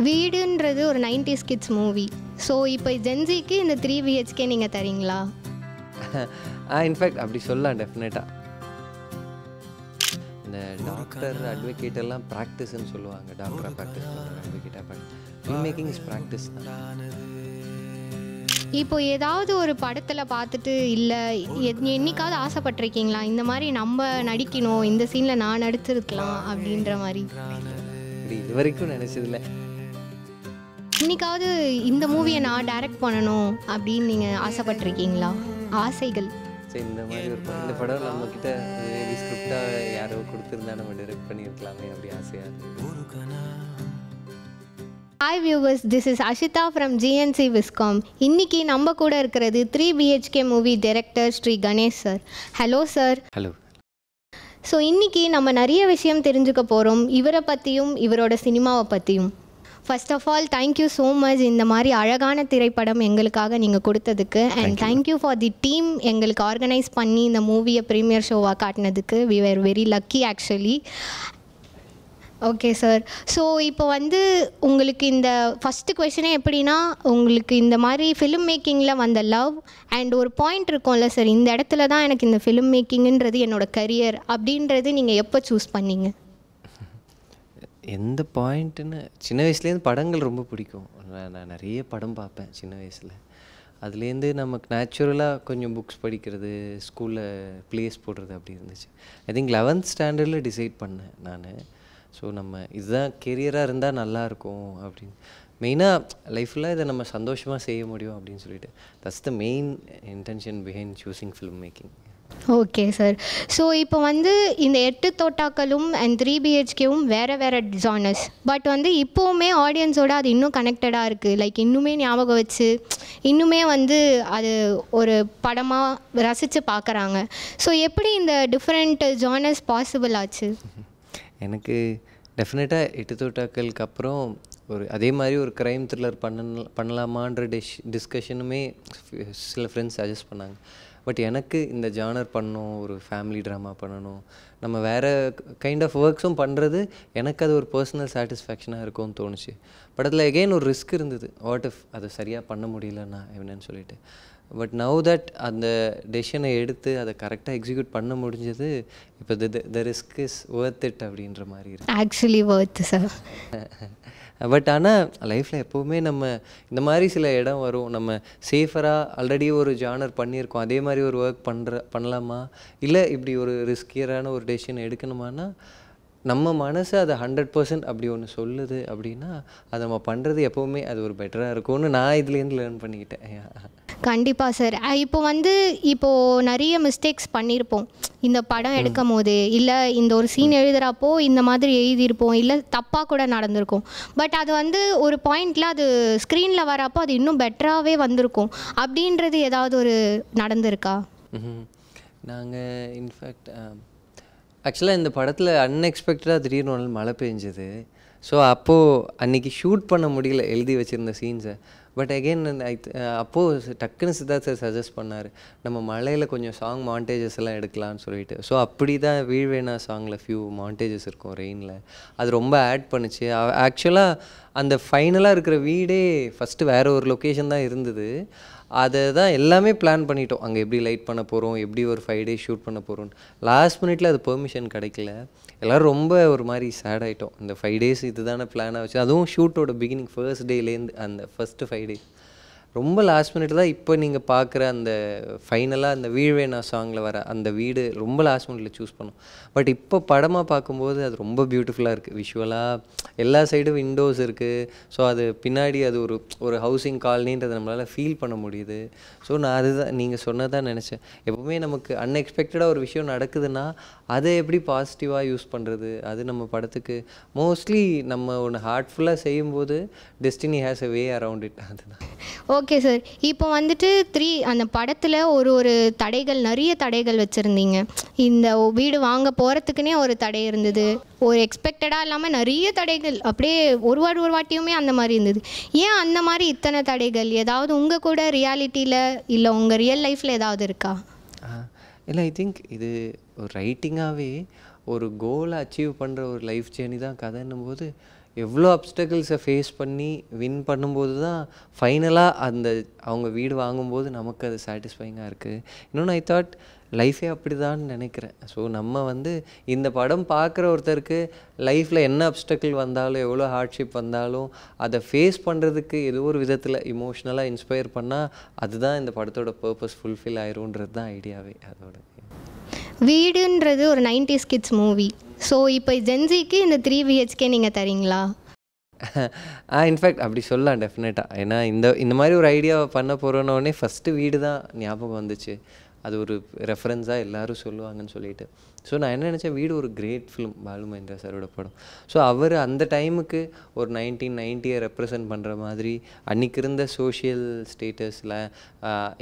வீடுன்றது ஒரு 90s kids movie. So இப்போ ஜென்சிக்கு இந்த 3 BHK நீங்கள் தரீங்களா? இன்ஃபேக்ட் அப்படி சொல்லலாம் டெஃபினட்டாக. இந்த டாக்டர் அட்வொகேட் எல்லாம் ப்ராக்டிஸ்ன்னு சொல்லுவாங்க. டாக்டராக ப்ராக்டிஸ் பண்ணுறாங்க, அட்வொகேட்டாக practice. Film making is practice தான். இப்போ ஏதாவது ஒரு படத்தில் பார்த்துட்டு இல்லை என்னைக்காவது ஆசைப்பட்டிருக்கீங்களா இந்த மாதிரி நம்ம நடிக்கணும், இந்த சீனில் நான் நடிச்சிருக்கலாம் அப்படின்ற மாதிரி? இப்படி இது வரைக்கும் நினச்சதில்லை. இன்னைக்காவது இந்த மூவியை நான் டைரக்ட் பண்ணணும் அப்படின்னு நீங்கள் ஆசைப்பட்டிருக்கீங்களா? ஆசைகள் சரி, இந்த மாதிரி ஒரு இந்த படம் நம்மக்கிட்ட ஸ்கிரிப்டாக யாரோ கொடுத்துருந்தா நம்ம டைரக்ட் பண்ணியிருக்கலாமே அப்படி ஆசையாக இருக்குது. Hi viewers, this is Ashitha from GNC Viscom. இன்றைக்கி நம்ம கூட இருக்கிறது 3 BHK movie director Sri Ganesh sir. Hello sir. Hello. So இன்றைக்கி நம்ம நிறைய விஷயம் தெரிஞ்சுக்க போகிறோம், இவரை பற்றியும் இவரோட சினிமாவை பற்றியும். First of all thank you so much இந்த மாதிரி அழகான திரைப்படம் எங்களுக்காக நீங்கள் கொடுத்ததுக்கு. And thank you for the team எங்களுக்கு ஆர்கனைஸ் பண்ணி இந்த மூவியை ப்ரீமியர் ஷோவாக காட்டினதுக்கு. We were very lucky actually. Okay sir. So இப்போ உங்களுக்கு இந்த ஃபஸ்ட்டு கொஷனே எப்படின்னா, உங்களுக்கு இந்த மாதிரி ஃபிலிம் மேக்கிங்கில் வந்த லவ் அண்ட் ஒரு பாயிண்ட் இருக்கும்ல சார், இந்த இடத்துல தான் எனக்கு இந்த ஃபிலிம் மேக்கிங்ன்றது என்னோடய கரியர் அப்படின்றது நீங்கள் எப்போ சூஸ் பண்ணீங்க? எந்த பாயிண்ட்டுன்னு சின்ன வயசுலேருந்து படங்கள் ரொம்ப பிடிக்கும். நான் நிறைய படம் பார்ப்பேன் சின்ன வயசில். அதுலேருந்து நமக்கு நேச்சுரலாக கொஞ்சம் புக்ஸ் படிக்கிறது, ஸ்கூலில் ப்ளேஸ் போடுறது அப்படி இருந்துச்சு. ஐ திங்க் 11th ஸ்டாண்டர்டில் டிசைட் பண்ணேன் நான். ஸோ நம்ம இதுதான் கெரியராக இருந்தால் நல்லாயிருக்கும் அப்படின்னு. மெயினாக லைஃப்பில் இதை நம்ம சந்தோஷமாக செய்ய முடியும் அப்படின்னு சொல்லிட்டு that's the main intention behind choosing film making. Okay sir. So இப்போ இந்த 8 தோட்டாக்களும் அண்ட் 3 BHKவும் வேறு வேறு ஜானர்ஸ். பட் இப்போவுமே ஆடியன்ஸோடு அது இன்னும் கனெக்டடாக இருக்குது. லைக் இன்னுமே ஞாபகம் வச்சு இன்னுமே அது ஒரு படமாக ரசித்து பார்க்குறாங்க. ஸோ எப்படி இந்த டிஃப்ரெண்ட் ஜானர்ஸ் பாசிபிள் ஆச்சு? எனக்கு டெஃபினட்டாக 8 தோட்டாக்களுக்கு அப்புறம் அதே மாதிரி ஒரு க்ரைம் த்ரில்லர் பண்ணலாமான்ற டிஸ்கஷனுமே சில ஃப்ரெண்ட்ஸ் சஜஸ்ட் பண்ணாங்க. பட் எனக்கு இந்த ஜானர் பண்ணணும், ஒரு ஃபேமிலி ட்ராமா பண்ணணும், நம்ம வேறு கைண்ட் ஆஃப் ஒர்க்ஸும் பண்ணுறது எனக்கு அது ஒரு பர்சனல் சாட்டிஸ்ஃபேக்ஷனாக இருக்கும்னு தோணுச்சு. பட் அதில் எகெயின் ஒரு ரிஸ்க் இருந்தது. வாட் இஃப் அதை சரியாக பண்ண முடியலன்னா என்னன்னு சொல்லிட்டு. பட் நவ் தட் அந்த டெசிஷனை எடுத்து அதை கரெக்டாக எக்ஸிக்யூட் பண்ண முடிஞ்சது. இப்போ the risk is worth it அப்படின்ற மாதிரி இருக்குது. Actually worth sir. பட் ஆனால் லைஃப்பில் எப்போவுமே நம்ம இந்த மாதிரி சில இடம் வரும். நம்ம சேஃபராக ஆல்ரெடி ஒரு ஜானர் பண்ணியிருக்கோம், அதே மாதிரி ஒரு ஒர்க் பண்ணலாமா, இல்லை இப்படி ஒரு ரிஸ்கியரான ஒரு டெசிஷன் எடுக்கணுமானா நம்ம மனசு அதை 100% அப்படி ஒன்று சொல்லுது அப்படின்னா அதை நம்ம பண்ணுறது எப்போவுமே அது ஒரு பெட்டராக இருக்கும்னு நான் இதுலேருந்து லேர்ன் பண்ணிக்கிட்டேன். கண்டிப்பாக சார். இப்போது நிறைய மிஸ்டேக்ஸ் பண்ணியிருப்போம் இந்த படம் எடுக்கும் போது, இல்லை இந்த ஒரு சீன் எழுதுகிறப்போ இந்த மாதிரி எழுதியிருப்போம், இல்லை தப்பாக கூட நடந்திருக்கும். பட் அது ஒரு பாயிண்டில் அது ஸ்க்ரீனில் வரப்போ அது இன்னும் பெட்டராகவே வந்திருக்கும். அப்படின்றது ஏதாவது ஒரு நடந்திருக்கா? நாங்கள் இன்ஃபேக்ட் ஆக்சுவலாக இந்த படத்தில் அன்எக்ஸ்பெக்டடாக திடீர்னு ஒரு நாள் மழை பெஞ்சது. ஸோ அப்போது அன்றைக்கி ஷூட் பண்ண முடியல எழுதி வச்சுருந்த சீன்ஸை. பட் அகெயின் அப்போது டக்குன்னு சித்தார்த் சார் சஜஸ்ட் பண்ணார், நம்ம மலையில் கொஞ்சம் சாங் மாண்டேஜஸ் எல்லாம் எடுக்கலான்னு சொல்லிட்டு. ஸோ அப்படி தான் வீழ்வேணா சாங்கில் ஃபியூ மாண்டேஜஸ் இருக்கும் ரெயினில். அது ரொம்ப ஆட் பண்ணுச்சு. ஆக்சுவலாக அந்த ஃபைனலாக இருக்கிற வீடே ஃபஸ்ட்டு வேறு ஒரு லொக்கேஷன் தான் இருந்தது. அதை தான் எல்லாமே பிளான் பண்ணிட்டோம். அங்கே எப்படி லைட் பண்ண போகிறோம், எப்படி ஒரு 5 days ஷூட் பண்ண போகிறோம். லாஸ்ட் மினிட்ல அது பெர்மிஷன் கிடைக்கல. எல்லோரும் ரொம்ப ஒரு மாதிரி சேட் ஆகிட்டோம். இந்த 5 days இது தானே பிளானாக வச்சு, அதுவும் ஷூட்டோட பிகினிங் ஃபர்ஸ்ட் டேலேருந்து அந்த ஃபஸ்ட்டு 5 days ரொம்ப லாஸ்ட் மினிட் தான். இப்போ நீங்கள் பார்க்குற அந்த ஃபைனலாக அந்த வீழ்வேணா சாங்கில் வர அந்த வீடு ரொம்ப லாஸ்ட் மினிட்ல சூஸ் பண்ணோம். பட் இப்போ படமாக பார்க்கும்போது அது ரொம்ப பியூட்டிஃபுல்லாக இருக்குது. விஷுவலாக எல்லா சைடும் விண்டோஸ் இருக்குது. ஸோ அது பின்னாடி அது ஒரு ஹவுசிங் காலனின்றதை நம்மளால் ஃபீல் பண்ண முடியுது. ஸோ நான் அதுதான் நீங்கள் சொன்னதான் நினச்சேன். எப்போவுமே நமக்கு அன்எக்ஸ்பெக்டடாக ஒரு விஷயம் நடக்குதுன்னா அதை எப்படி பாசிட்டிவாக யூஸ் பண்ணுறது, அது நம்ம படத்துக்கு மோஸ்ட்லி நம்ம ஒன்று ஹார்ட்ஃபுல்லாக செய்யும்போது destiny has a way around it. அதுதான். Okay sir. இப்போ 3 அந்த படத்தில் ஒரு தடைகள், நிறைய தடைகள் வச்சுருந்தீங்க. இந்த வீடு வாங்க போகிறதுக்குனே ஒரு தடை இருந்தது, ஒரு எக்ஸ்பெக்டடாக இல்லாமல் நிறைய தடைகள், அப்படியே ஒரு வாட்டியுமே அந்த மாதிரி இருந்தது. ஏன் அந்த மாதிரி இத்தனை தடைகள்? ஏதாவது உங்கள் கூட ரியாலிட்டியில் இல்லை உங்கள் ரியல் லைஃப்பில் ஏதாவது இருக்கா? இல்லை, ஐ திங்க் இது ஒரு ரைட்டிங்காகவே ஒரு கோலை அச்சீவ் பண்ணுற ஒரு லைஃப் ஜேர்னி தான் கதைன்னும் போது எவ்வளோ அப்டக்கிள்ஸை ஃபேஸ் பண்ணி வின் பண்ணும்போது தான் ஃபைனலாக அந்த அவங்க வீடு வாங்கும்போது நமக்கு அது சாட்டிஸ்ஃபைங்காக இருக்குது. இன்னொன்று ஐ தாட் லைஃபே அப்படி தான் நினைக்கிறேன். ஸோ நம்ம வந்து இந்த படம் பார்க்குற ஒருத்தருக்கு லைஃப்பில் என்ன அப்டக்கிள் வந்தாலும் எவ்வளோ ஹார்ட்ஷிப் வந்தாலும் அதை ஃபேஸ் பண்ணுறதுக்கு ஏதோ ஒரு விதத்தில் இமோஷ்னலாக இன்ஸ்பயர் பண்ணால் அதுதான் இந்த படத்தோட பர்பஸ் ஃபுல்ஃபில் ஆயிரும்ன்றது தான் ஐடியாவே. அதோட வீடுன்றது ஒரு 90s கிட்ஸ் மூவி. ஸோ இப்போ ஜென்சிக்கு இந்த 3 BHK நீங்கள் தரீங்களா? இன்ஃபேக்ட் அப்படி சொல்லலாம் டெஃபினட்டாக. ஏன்னா இந்த மாதிரி ஒரு ஐடியாவை பண்ண போகிறோன்னே ஃபஸ்ட்டு வீடு தான் ஞாபகம் வந்துச்சு. அது ஒரு ரெஃபரன்ஸாக எல்லோரும் சொல்லுவாங்கன்னு சொல்லிட்டு. ஸோ நான் என்ன நினச்சேன், வீடு ஒரு கிரேட் ஃபிலிம், பாலு மகேந்திரா சாரோட படம். ஸோ அவர் அந்த டைமுக்கு ஒரு 1990 ரெப்ரசன்ட் பண்ணுற மாதிரி அன்றைக்கி இருந்த சோஷியல் ஸ்டேட்டஸில்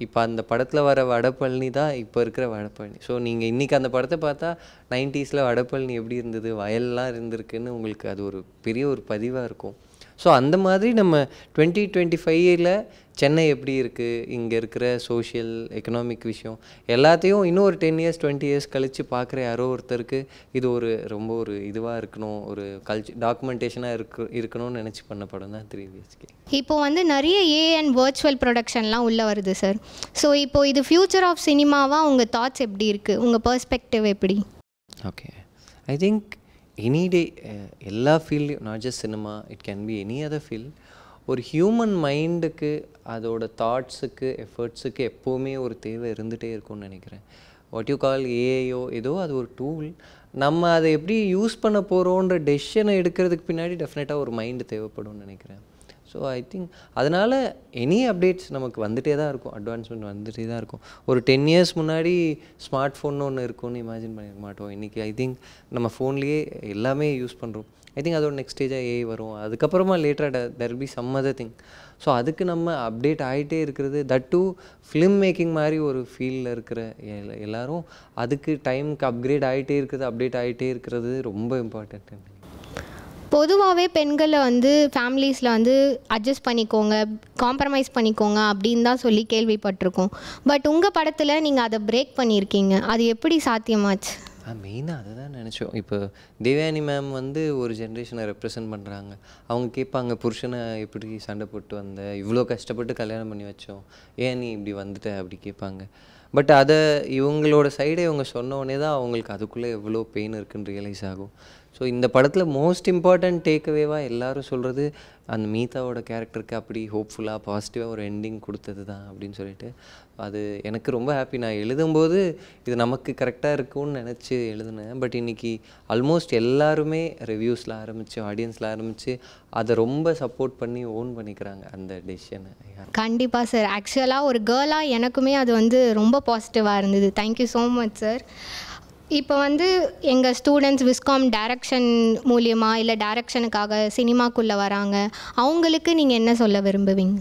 இப்போ அந்த படத்தில் வர வடபழனி தான் இப்போ இருக்கிற வடபழனி. ஸோ நீங்கள் இன்றைக்கி அந்த படத்தை பார்த்தா 90s வடபழனி எப்படி இருந்தது, வயல்லாம் இருந்திருக்குன்னு உங்களுக்கு அது ஒரு பெரிய ஒரு பதிவாக இருக்கும். ஸோ அந்த மாதிரி நம்ம 2025 சென்னை எப்படி இருக்குது, இங்கே இருக்கிற சோஷியல் எக்கனாமிக் விஷயம் எல்லாத்தையும் இன்னும் ஒரு 10 years 20 years கழித்து பார்க்குற யாரோ ஒருத்தருக்கு இது ஒரு ரொம்ப ஒரு இதுவாக இருக்கணும், ஒரு டாக்குமெண்டேஷனாக இருக்கணும்னு நினச்சி பண்ண படம் தான் 3 BHK. இப்போ வந்து நிறைய அண்ட் வர்ச்சுவல் ப்ரொடக்ஷன்லாம் உள்ளே வருது சார். ஸோ இப்போது இது ஃப்யூச்சர் ஆஃப் சினிமாவாக உங்கள் தாட்ஸ் எப்படி இருக்குது, உங்கள் பெர்ஸ்பெக்டிவ் எப்படி? Okay, I think any day எல்லா ஃபீல்ட்லையும், not just cinema, it can be any other field, ஒரு ஹியூமன் மைண்டுக்கு அதோட தாட்ஸுக்கு எஃபர்ட்ஸுக்கு எப்போவுமே ஒரு தேவை இருந்துகிட்டே இருக்கும்னு நினைக்கிறேன். வாட் யூ கால் ஏஐயோ ஏதோ அது ஒரு டூல். நம்ம அதை எப்படி யூஸ் பண்ண போகிறோன்ற டெசிஷனை எடுக்கிறதுக்கு பின்னாடி டெஃபினட்டாக ஒரு மைண்டு தேவைப்படும்னு நினைக்கிறேன். ஸோ ஐ திங்க் அதனால் எனி அப்டேட்ஸ் நமக்கு வந்துகிட்டே தான் இருக்கும், அட்வான்ஸ்மெண்ட் வந்துகிட்டே தான் இருக்கும். ஒரு 10 years முன்னாடி ஸ்மார்ட் ஃபோன்னு ஒன்று இருக்கும்னு இமேஜின் பண்ணிக்க மாட்டோம். இன்றைக்கி ஐ திங்க் நம்ம ஃபோன்லேயே எல்லாமே யூஸ் பண்ணுறோம். ஐ திங்க் அதோட நெக்ஸ்ட் ஸ்டேஜாக ஏஐ வரும், அதுக்கப்புறமா லேட்டராக there be some other thing. So அதுக்கு நம்ம அப்டேட் ஆகிட்டே இருக்கிறது, தட் டூ ஃபிலிம் மேக்கிங் மாதிரி ஒரு ஃபீல்டில் இருக்கிற எல்லோரும் அதுக்கு டைமுக்கு அப்கிரேட் ஆகிட்டே இருக்கிறது, அப்டேட் ஆகிட்டே இருக்கிறது ரொம்ப இம்பார்ட்டன்ட். பொதுவாகவே பெண்களை வந்து ஃபேமிலிஸில் வந்து அட்ஜஸ்ட் பண்ணிக்கோங்க, காம்ப்ரமைஸ் பண்ணிக்கோங்க அப்படின்னு தான் சொல்லி கேள்விப்பட்டிருக்கோம். பட் உங்கள் படத்தில் நீங்கள் அதை பிரேக் பண்ணியிருக்கீங்க, அது எப்படி சாத்தியமாச்சு? மெயினாக அதை தான் நினச்சோம். இப்போ தேவயானி மேம் வந்து ஒரு ஜென்ரேஷனை ரெப்ரசன்ட் பண்ணுறாங்க. அவங்க கேட்பாங்க, புருஷனை எப்படி சண்டை போட்டு வந்த, இவ்வளோ கஷ்டப்பட்டு கல்யாணம் பண்ணி வச்சோம், ஏன் நீ இப்படி வந்துட்ட அப்படி கேட்பாங்க. பட் அதை இவங்களோட சைடை இவங்க சொன்னோடனே தான் அவங்களுக்கு அதுக்குள்ளே எவ்வளோ பெயின் இருக்குன்னு ரியலைஸ் ஆகும். ஸோ இந்த படத்தில் மோஸ்ட் இம்பார்ட்டன்ட் டேக்அவேவாக எல்லோரும் சொல்கிறது அந்த மீதாவோட கேரக்டருக்கு அப்படி ஹோப்ஃபுல்லாக பாசிட்டிவாக ஒரு எண்டிங் கொடுத்தது தான் அப்படின்னு சொல்லிட்டு, அது எனக்கு ரொம்ப ஹாப்பி. நான் எழுதும்போது இது நமக்கு கரெக்டாக இருக்கும்னு நினச்சி எழுதினேன். பட் இன்றைக்கி ஆல்மோஸ்ட் எல்லாருமே ரிவ்யூஸில் ஆரம்பித்து ஆடியன்ஸில் ஆரம்பித்து அதை ரொம்ப சப்போர்ட் பண்ணி ஓன் பண்ணிக்கிறாங்க அந்த டெசிஷனை. கண்டிப்பாக சார், ஆக்சுவலாக ஒரு கேர்ளாக எனக்குமே அது வந்து ரொம்ப பாசிட்டிவாக இருந்தது. Thank you so much sir. இப்போ வந்து எங்கள் ஸ்டூடெண்ட்ஸ் விஸ்காம் டைரக்ஷன் மூலியமாக இல்லை டைரக்ஷனுக்காக சினிமாக்குள்ளே வராங்க, அவங்களுக்கு நீங்கள் என்ன சொல்ல விரும்புவீங்க?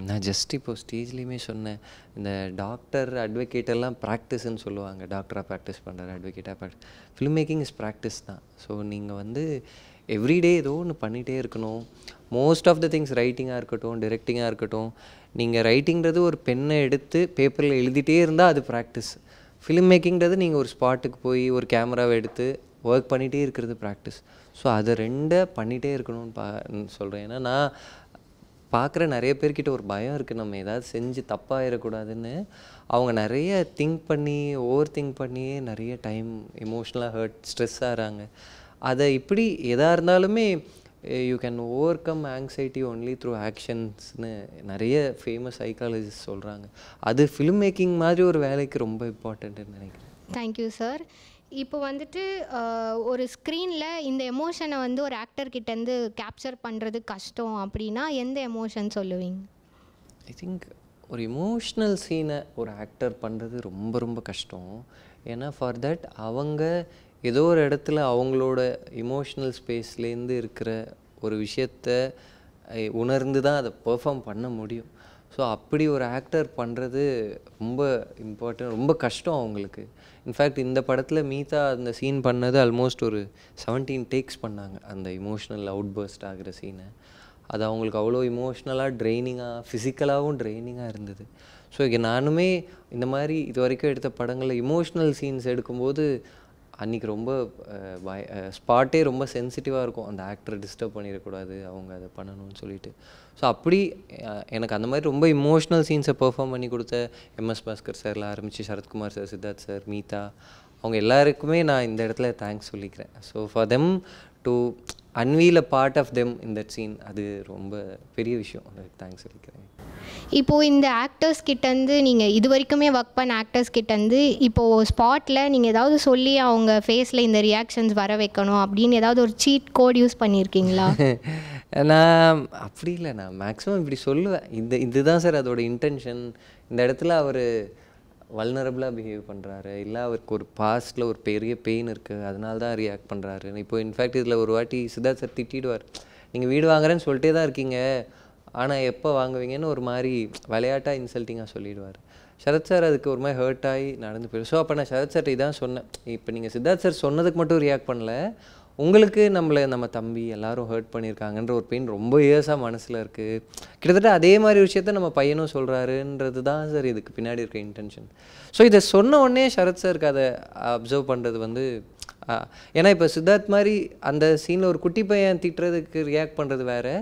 நான் ஜஸ்ட் இப்போது ஸ்டேஜ்லேயுமே சொன்னேன், இந்த டாக்டர் அட்வொகேட்டெல்லாம் ப்ராக்டிஸ்ன்னு சொல்லுவாங்க, டாக்டராக ப்ராக்டிஸ் பண்ணுறாரு, அட்வொகேட்டாக practice, film making is practice தான். ஸோ நீங்கள் வந்து எவ்ரிடே ஏதோ ஒன்று பண்ணிகிட்டே இருக்கணும். மோஸ்ட் ஆஃப் த திங்ஸ் ரைட்டிங்காக இருக்கட்டும், டிரெக்டிங்காக இருக்கட்டும், நீங்கள் ரைட்டிங்கிறது ஒரு பெண்ணை எடுத்து பேப்பரில் எழுதிட்டே இருந்தால் அது ப்ராக்டிஸ். ஃபிலிம் மேக்கிங்கிறது நீங்கள் ஒரு ஸ்பாட்டுக்கு போய் ஒரு கேமராவை எடுத்து ஒர்க் பண்ணிகிட்டே இருக்கிறது ப்ராக்டிஸ். ஸோ அதை ரெண்டை பண்ணிகிட்டே இருக்கணும்னு சொல்கிறேன். ஏன்னா நான் பார்க்குற நிறைய பேர்கிட்ட ஒரு பயம் இருக்குது, நம்ம ஏதாவது செஞ்சு தப்பாகிடக்கூடாதுன்னு. அவங்க நிறைய திங்க் பண்ணி ஓவர் திங்க் பண்ணியே நிறைய டைம் எமோஷ்னலாக ஹர்ட் ஸ்ட்ரெஸ் ஆகிறாங்க. அதை இப்படி எதாக இருந்தாலுமே you can overcome anxiety only through ஆக்ஷன்ஸ்னு நிறைய ஃபேமஸ் சைக்காலஜிஸ்ட் சொல்கிறாங்க. அது ஃபிலிம் மேக்கிங் மாதிரி ஒரு வேலைக்கு ரொம்ப இம்பார்ட்டன்ட்டுன்னு நினைக்கிறேன். Thank you sir. இப்போ வந்துட்டு ஒரு ஸ்க்ரீனில் இந்த எமோஷனை வந்து ஒரு ஆக்டர்கிட்டேருந்து கேப்சர் பண்ணுறது கஷ்டம் அப்படின்னா எந்த எமோஷன் சொல்லுவீங்க? ஐ திங்க் ஒரு இமோஷ்னல் சீனை ஒரு ஆக்டர் பண்ணுறது ரொம்ப ரொம்ப கஷ்டம். ஏன்னா ஃபார் தட் அவங்க ஏதோ ஒரு இடத்துல அவங்களோட இமோஷ்னல் ஸ்பேஸ்லேருந்து இருக்கிற ஒரு விஷயத்த உணர்ந்து தான் அதை பெர்ஃபார்ம் பண்ண முடியும். ஸோ அப்படி ஒரு ஆக்டர் பண்ணுறது ரொம்ப இம்பார்ட்டன்ட், ரொம்ப கஷ்டம் அவங்களுக்கு. இன்ஃபேக்ட் இந்த படத்தில் மீதா அந்த சீன் பண்ணது ஆல்மோஸ்ட் ஒரு 17 டேக்ஸ் பண்ணாங்க, அந்த இமோஷ்னல் அவுட்பர்ஸ்ட் ஆகிற சீனை. அது அவங்களுக்கு அவ்வளோ இமோஷ்னலாக ட்ரெயினிங்காக ஃபிசிக்கலாகவும் ட்ரெயினிங்காக இருந்தது. ஸோ நானுமே இந்த மாதிரி இது வரைக்கும் எடுத்த படங்களில் இமோஷ்னல் சீன்ஸ் எடுக்கும்போது அன்றைக்கி ரொம்ப ஸ்பாட்டே ரொம்ப சென்சிட்டிவாக இருக்கும். அந்த ஆக்டரை டிஸ்டர்ப் பண்ணிடக்கூடாது, அவங்க அதை பண்ணணும்னு சொல்லிட்டு. ஸோ அப்படி எனக்கு அந்த மாதிரி ரொம்ப இமோஷ்னல் சீன்ஸை பெர்ஃபார்ம் பண்ணி கொடுத்த எம்எஸ் பாஸ்கர் சார்ல ஆரம்பித்து சரத்குமார் சார், சித்தார்த் சார், மீதா, அவங்க எல்லாருக்குமே நான் இந்த இடத்துல தேங்க்ஸ் சொல்லிக்கிறேன். So for them to unveil a part of them in that scene, அது ரொம்ப பெரிய விஷயம். அதுக்கு தேங்க்ஸ் சொல்லிக்கிறேன். இப்போது இந்த ஆக்டர்ஸ் கிட்டேருந்து நீங்கள் இது வரைக்குமே ஒர்க் பண்ண ஆக்டர்ஸ் கிட்டேருந்து இப்போது ஸ்பாட்டில் நீங்கள் ஏதாவது சொல்லி அவங்க ஃபேஸில் இந்த ரியாக்ஷன்ஸ் வர வைக்கணும் அப்படின்னு ஏதாவது ஒரு சீட் கோட் யூஸ் பண்ணியிருக்கீங்களா? நான் அப்படி இல்லை, நான் மேக்ஸிமம் இப்படி சொல்லுவேன். இதுதான் சார் அதோட இன்டென்ஷன். இந்த இடத்துல அவர் வல்னரபிளாக பிஹேவ் பண்ணுறாரு, இல்லை அவருக்கு ஒரு பாஸ்ட்டில் ஒரு பெரிய பெயின் இருக்குது, அதனால தான் ரியாக்ட் பண்ணுறாரு. இப்போ இன்ஃபேக்ட் இதில் ஒரு வாட்டி சித்தார்த் சார் திட்டிடுவார், நீங்கள் வீடு வாங்குறேன்னு சொல்லிட்டே தான் இருக்கீங்க, ஆனால் எப்போ வாங்குவீங்கன்னு ஒரு மாதிரி விளையாட்டாக இன்சல்ட்டிங்காக சொல்லிடுவார். சரத் சார் அதுக்கு ஒரு மாதிரி ஹர்ட் ஆகி நடந்து போயிடும். ஸோ அப்போ நான் சரத் சார்ட்ட இதான் சொன்னேன், இப்போ நீங்கள் சித்தார்த் சார் சொன்னதுக்கு மட்டும் ரியாக்ட் பண்ணல, உங்களுக்கு நம்ம தம்பி எல்லோரும் ஹர்ட் பண்ணியிருக்காங்கன்ற ஒரு பெயின் ரொம்ப இயர்ஸாக மனசில் இருக்குது. கிட்டத்தட்ட அதே மாதிரி விஷயத்த நம்ம பையனும் சொல்கிறாருன்றது தான் சார் இதுக்கு பின்னாடி இருக்க இன்டென்ஷன். ஸோ இதை சொன்ன உடனே சரத் சாருக்கு அதை அப்சர்வ் பண்ணுறது வந்து, ஏன்னா இப்போ சித்தார்த் மாதிரி அந்த சீனில் ஒரு குட்டி பையன் திட்டுறதுக்கு ரியாக்ட் பண்ணுறது வேறு,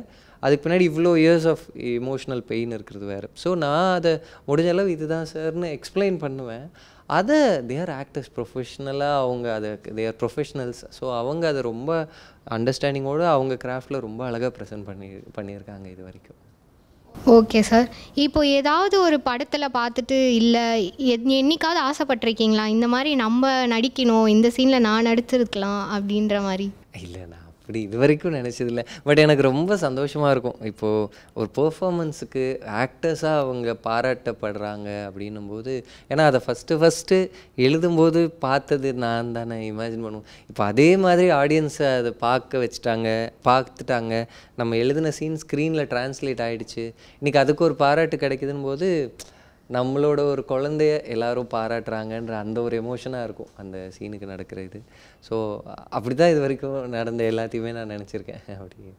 அதுக்கு பின்னாடி இவ்வளோ இயர்ஸ் ஆஃப் எமோஷ்னல் பெயின் இருக்கிறது வேறு. ஸோ நான் அதை முடிஞ்ச அளவு இதுதான் சார்னு எக்ஸ்பிளைன் பண்ணுவேன். அதை தேர் ஆக்டர்ஸ் ப்ரொஃபஷ்னலாக, அவங்க அதை தேர் ப்ரொஃபஷ்னல்ஸ். ஸோ அவங்க அதை ரொம்ப அண்டர்ஸ்டாண்டிங்கோடு அவங்க கிராஃப்டில் ரொம்ப அழகாக ப்ரெசென்ட் பண்ணியிருக்காங்க இது வரைக்கும். Okay sir. இப்போ ஏதாவது ஒரு படத்தில் பார்த்துட்டு இல்லை என்னைக்காவது ஆசைப்பட்டிருக்கீங்களா, இந்த மாதிரி நம்ம நடிக்கணும், இந்த சீனில் நான் நடிச்சிருக்கலாம் அப்படின்ற மாதிரி? இல்லை, நான் அப்படி இது வரைக்கும் நினச்சதில்லை. பட் எனக்கு ரொம்ப சந்தோஷமாக இருக்கும், இப்போது ஒரு பெர்ஃபார்மன்ஸுக்கு ஆக்டர்ஸாக அவங்க பாராட்டப்படுறாங்க அப்படின்னும்போது. ஏன்னா அதை ஃபஸ்ட்டு எழுதும்போது பார்த்தது நான் தானே இமேஜின் பண்ணுவோம். இப்போ அதே மாதிரி ஆடியன்ஸை அதை பார்த்துட்டாங்க, நம்ம எழுதின சீன் ஸ்க்ரீனில் ட்ரான்ஸ்லேட் ஆகிடுச்சு, இன்றைக்கி அதுக்கு ஒரு பாராட்டு கிடைக்குதுன்னு போது நம்மளோட ஒரு குழந்தைய எல்லாரும் பாராட்டுறாங்கன்ற அந்த ஒரு எமோஷனாக இருக்கும் அந்த சீனுக்கு நடக்கிற இது. ஸோ அப்படி தான் இது வரைக்கும் நடந்த எல்லாத்தையுமே நான் நினச்சிருக்கேன். அப்படி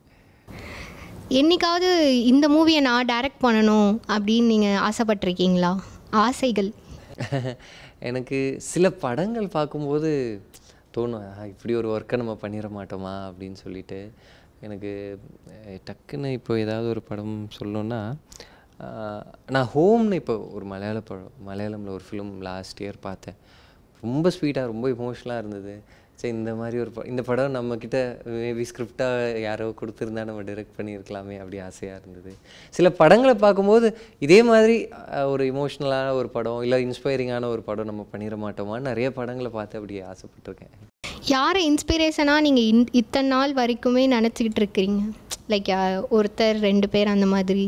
என்னைக்காவது இந்த மூவியை நான் டைரக்ட் பண்ணணும் அப்படின்னு நீங்கள் ஆசைப்பட்டிருக்கீங்களா? ஆசைகள் எனக்கு சில படங்கள் பார்க்கும்போது தோணும், இப்படி ஒரு ஒர்க்கை நம்ம பண்ணிட மாட்டோமா அப்படின்னு சொல்லிட்டு. எனக்கு டக்குன்னு இப்போ ஏதாவது ஒரு படம் சொல்லணுன்னா, நான் ஹோம்னு இப்போ ஒரு மலையாளமில் ஒரு ஃபிலிம் லாஸ்ட் இயர் பார்த்தேன். ரொம்ப ஸ்வீட்டாக, ரொம்ப இமோஷ்னலாக இருந்தது. சரி, இந்த மாதிரி ஒரு இந்த படம் நம்மக்கிட்ட மேபி ஸ்கிரிப்டாக யாரோ கொடுத்துருந்தா நம்ம டைரக்ட் பண்ணியிருக்கலாமே, அப்படி ஆசையாக இருந்தது. சில படங்களை பார்க்கும்போது இதே மாதிரி ஒரு இமோஷ்னலான ஒரு படம், இல்லை இன்ஸ்பைரிங்கான ஒரு படம் நம்ம பண்ணிட மாட்டோமான்னு நிறைய படங்களை பார்த்து அப்படி ஆசைப்பட்டிருக்கேன். யாரை இன்ஸ்பிரேஷனாக நீங்கள் இத்தனை நாள் வரைக்குமே நினச்சிக்கிட்டு இருக்கிறீங்க? லைக் ஒருத்தர் 2 பேர் அந்த மாதிரி?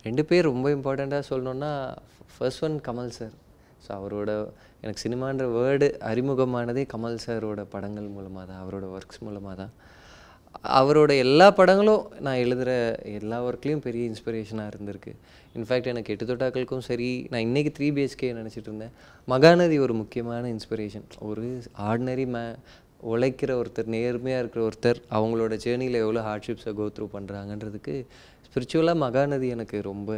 2 பேர் ரொம்ப இம்பார்ட்டண்ட்டாக சொல்லணுன்னா, first one Kamal sir. So அவரோட எனக்கு சினிமான்ற வேர்டு அறிமுகமானதே கமல் சாரோட படங்கள் மூலமாக தான், அவரோட ஒர்க்ஸ் மூலமாக தான். அவரோட எல்லா படங்களும் நான் எழுதுகிற எல்லா ஒர்க்லேயும் பெரிய இன்ஸ்பிரேஷனாக இருந்திருக்கு. இன்ஃபேக்ட் எனக்கு 8 தொட்டாக்களுக்கும் சரி, நான் இன்றைக்கி 3 BHK நினச்சிட்டு இருந்தேன். மகாநதி ஒரு முக்கியமான இன்ஸ்பிரேஷன். ஒரு ஆர்டினரி உழைக்கிற ஒருத்தர், நேர்மையாக இருக்கிற ஒருத்தர், அவங்களோட ஜேர்னியில் எவ்வளோ ஹார்ட்ஷிப்ஸை கோ த்ரூ பண்ணுறாங்கன்றதுக்கு ஸ்பிரிச்சுவலாக மகாநதி எனக்கு ரொம்ப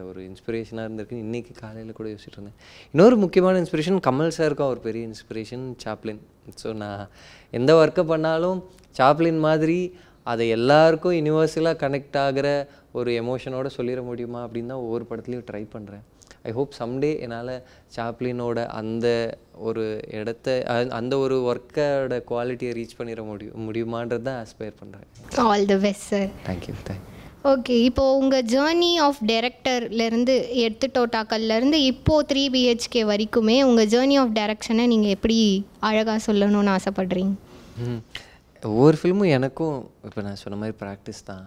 ஒரு இன்ஸ்பிரேஷனாக இருந்திருக்கு. இன்றைக்கி காலையில் கூட யோசிச்சுட்டு இருந்தேன். இன்னொரு முக்கியமான இன்ஸ்பிரேஷன் கமல் சாருக்கும் ஒரு பெரிய இன்ஸ்பிரேஷன் சாப்ளின். ஸோ நான் எந்த ஒர்க்கை பண்ணாலும் சாப்ளின் மாதிரி அதை எல்லாருக்கும் யூனிவர்சலாக கனெக்ட் ஆகிற ஒரு எமோஷனோடு சொல்லிட முடியுமா அப்படின்னு தான் ஒவ்வொரு படத்துலையும் ட்ரை பண்ணுறேன். ஐ ஹோப் சம்டே என்னால் சாப்ளினோட அந்த ஒரு அந்த ஒரு ஒர்க்கோட குவாலிட்டியை ரீச் பண்ணிட முடியுமான்றது தான் ஆஸ்பயர் பண்ணுறேன். All the best sir. Thank you. Okay, இப்போது உங்கள் ஜேர்னி ஆஃப் டைரக்டர்லேருந்து 8 தொட்டாக்கள்லேருந்து இப்போது 3 BHK வரைக்குமே உங்கள் ஜேர்னி ஆஃப் டைரக்ஷனை நீங்கள் எப்படி அழகாக சொல்லணும்னு ஆசைப்படுறீங்க? ஒவ்வொரு ஃபில்மும் எனக்கும் இப்போ நான் சொன்ன மாதிரி ப்ராக்டிஸ் தான்.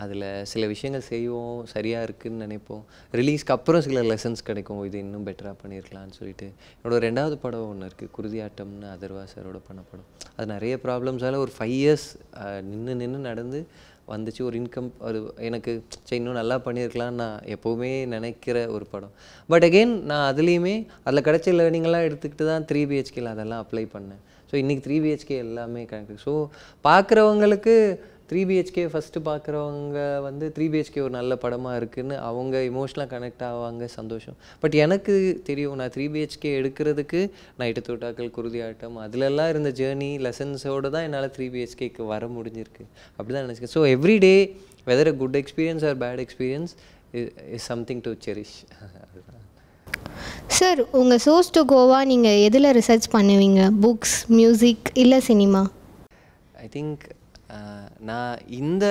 அதில் சில விஷயங்கள் செய்வோம், சரியாக இருக்குதுன்னு நினைப்போம். ரிலீஸ்க்கு அப்புறம் சில லெசன்ஸ் கிடைக்கும், இது இன்னும் பெட்டராக பண்ணியிருக்கலான்னு சொல்லிட்டு. என்னோடய 2வது படம் ஒன்று இருக்குது, குருதியாட்டம்னு, அதர்வா சாரோட பண்ண படம். அது நிறைய ப்ராப்ளம்ஸால் ஒரு 5 years நின்று நடந்து வந்துச்சு. ஒரு இன்கம் அது எனக்கு இன்னும் நல்லா பண்ணியிருக்கலான்னு நான் எப்போவுமே நினைக்கிற ஒரு படம். பட் அகெயின் நான் அதுலேயுமே அதில் கிடைச்ச லேர்னிங்கெல்லாம் எடுத்துக்கிட்டு தான் 3 BHKல அதெல்லாம் அப்ளை பண்ணேன். ஸோ இன்றைக்கி 3 BHK எல்லாமே கனெக்ட். ஸோ பார்க்குறவங்களுக்கு 3 பிஹெச்கே ஃபஸ்ட்டு பார்க்குறவங்க வந்து 3 பிஹெச்கே ஒரு நல்ல படமாக இருக்குதுன்னு அவங்க எமோஷ்னலாக கனெக்ட் ஆவாங்க, சந்தோஷம். பட் எனக்கு தெரியும், நான் 3 பிஹெச்கே எடுக்கிறதுக்கு நைட்டு தோட்டாக்கள், குருதி ஆட்டம் அதிலெல்லாம் இருந்த ஜேர்னி லெசன்ஸோடு தான் என்னால் 3 பிஹெச்கேக்கு வர முடிஞ்சிருக்கு. அப்படி தான் நினச்சிக்கேன். So every day whether a good experience or bad experience is something to cherish. Sir, உங்கள் சோர்ஸ் டு கோவா நீங்கள் எதில் ரிசர்ச் பண்ணுவீங்க? புக்ஸ், மியூசிக் இல்லை சினிமா? ஐ திங்க் நான் இந்த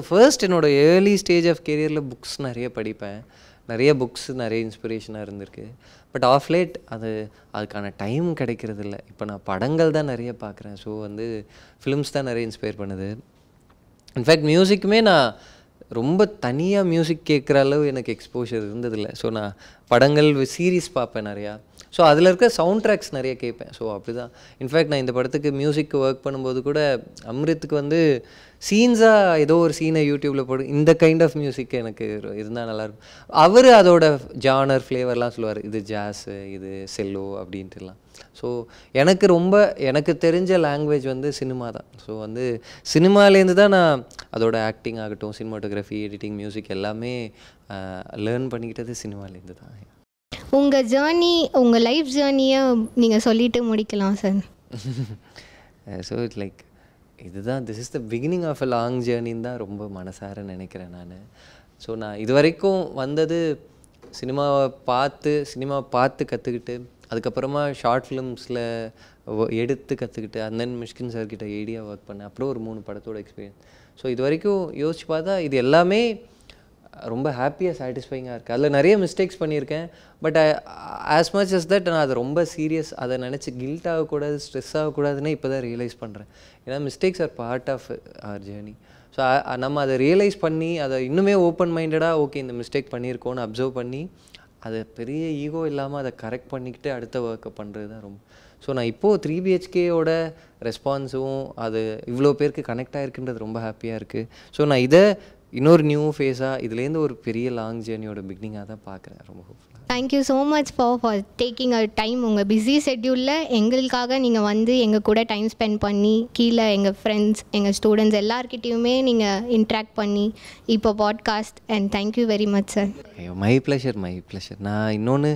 ஃபர்ஸ்ட் என்னோடய ஏர்லி ஸ்டேஜ் ஆஃப் கெரியரில் புக்ஸ் நிறைய படிப்பேன். நிறைய புக்ஸ் நிறைய இன்ஸ்பிரேஷனாக இருந்திருக்கு. பட் ஆஃப் லேட் அதுக்கான டைம் கிடைக்கிறதில்ல. இப்போ நான் படங்கள் தான் நிறைய பார்க்குறேன். ஸோ வந்து ஃபிலிம்ஸ் தான் நிறைய இன்ஸ்பயர் பண்ணுது. இன்ஃபேக்ட் மியூசிக்குமே நான் ரொம்ப தனியாக மியூசிக் கேட்குற அளவு எனக்கு எக்ஸ்போஷர் இருந்ததில்லை. ஸோ நான் படங்கள், சீரீஸ் பார்ப்பேன் நிறையா. ஸோ அதில் இருக்க சவுண்ட் ட்ராக்ஸ் நிறைய கேட்பேன். ஸோ அப்படி தான் இன்ஃபேக்ட் நான் இந்த படத்துக்கு மியூசிக்கு ஒர்க் பண்ணும்போது கூட அம்ரித்துக்கு வந்து சீன்ஸாக ஏதோ ஒரு சீனை யூடியூப்பில் போடு, இந்த கைண்ட் ஆஃப் மியூசிக் எனக்கு இருந்தால் நல்லாயிருக்கும். அவர் அதோட ஜானர் ஃப்ளேவர்லாம் சொல்லுவார், இது ஜாஸு, இது செல்லோ அப்படின்ட்டுலாம். ஸோ எனக்கு தெரிஞ்ச லாங்குவேஜ் வந்து சினிமா தான். ஸோ வந்து சினிமாலேருந்து தான் நான் அதோட ஆக்டிங் ஆகட்டும், சினிமாட்டோகிராஃபி, எடிட்டிங், மியூசிக் எல்லாமே லேர்ன் பண்ணிக்கிட்டது சினிமாலேருந்து தான். உங்கள் ஜேர்னி, உங்கள் லைஃப் ஜேர்னியை நீங்கள் சொல்லிட்டு முடிக்கலாம் சார். ஸோ இட்ஸ் லைக் இதுதான், this is the beginning of a long ஜேர்னின்னு தான் ரொம்ப மனசார நினைக்கிறேன் நான். ஸோ நான் இது வரைக்கும் வந்தது சினிமாவை பார்த்து கற்றுக்கிட்டு, அதுக்கப்புறமா ஷார்ட் ஃபிலிம்ஸில் எடுத்து கற்றுக்கிட்டு, அண்ட் தென் மிஷ்கின் சார்கிட்ட ஐடியா ஒர்க் பண்ணேன். அப்புறம் ஒரு 3 படத்தோட எக்ஸ்பீரியன்ஸ். ஸோ இது வரைக்கும் யோசிச்சு பார்த்தா இது எல்லாமே ரொம்ப ஹாப்பியாக, சாட்டிஸ்ஃபைங்காக இருக்குது. அதில் நிறைய மிஸ்டேக்ஸ் பண்ணியிருக்கேன். But as much as that நான் அதை ரொம்ப சீரியஸ், அதை நினச்சி கில்ட் ஆகக்கூடாது, ஸ்ட்ரெஸ் ஆகக்கூடாதுன்னு இப்போ தான் ரியலைஸ் பண்ணுறேன். ஏன்னா mistakes are part of our journey. So நம்ம அதை ரியலைஸ் பண்ணி அதை இன்னுமே ஓப்பன் மைண்டடாக ஓகே இந்த மிஸ்டேக் பண்ணியிருக்கோன்னு அப்சர்வ் பண்ணி அதை பெரிய ஈகோ இல்லாமல் அதை கரெக்ட் பண்ணிக்கிட்டு அடுத்த ஒர்க்கை பண்ணுறது தான் ரொம்ப. ஸோ நான் இப்போது 3 பிஹெச்கேயோட ரெஸ்பான்ஸும் அது இவ்வளோ பேருக்கு கனெக்ட் ஆகிருக்குன்றது ரொம்ப ஹாப்பியாக இருக்குது. ஸோ நான் இதை இன்னொரு நியூ ஃபேஸாக இதுலேருந்து ஒரு பெரிய லாங் ஜேர்னியோட பிகினிங்காக தான் பார்க்குறேன். ரொம்ப ஹோப்ஃபுல்லாக. Thank you so much for taking a time. உங்கள் பிஸி ஷெட்யூலில் எங்களுக்காக நீங்கள் வந்து எங்கள் கூட டைம் ஸ்பெண்ட் பண்ணி, கீழே எங்கள் ஃப்ரெண்ட்ஸ், எங்கள் ஸ்டூடெண்ட்ஸ் எல்லாருக்கிட்டையுமே நீங்கள் இன்ட்ராக்ட் பண்ணி இப்போ podcast, and thank you very much sir. My pleasure. நான் இன்னொன்று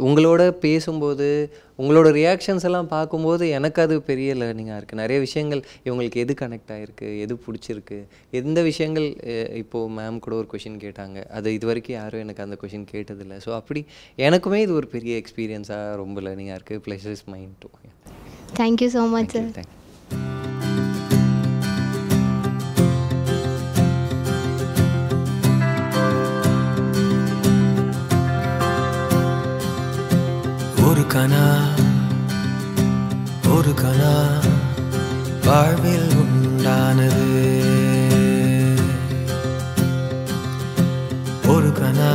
உங்களோட பேசும்போது உங்களோட ரியாக்ஷன்ஸ் எல்லாம் பார்க்கும்போது எனக்கு அது பெரிய லேர்னிங்காக இருக்குது. நிறைய விஷயங்கள் இவங்களுக்கு எது கனெக்ட் ஆகிருக்கு, எது பிடிச்சிருக்கு, எந்த விஷயங்கள் இப்போது மேம் கூட ஒரு கொஷின் கேட்டாங்க, அது இது வரைக்கும் யாரும் எனக்கு அந்த கொஷின் கேட்டதில்லை. ஸோ அப்படி எனக்குமே இது ஒரு பெரிய எக்ஸ்பீரியன்ஸாக ரொம்ப லேர்னிங்காக இருக்குது. Pleasure is mind too. Thank you so much sir. Thank you. ஒரு கனா வாழ்வில் உண்டானது. ஒரு கனா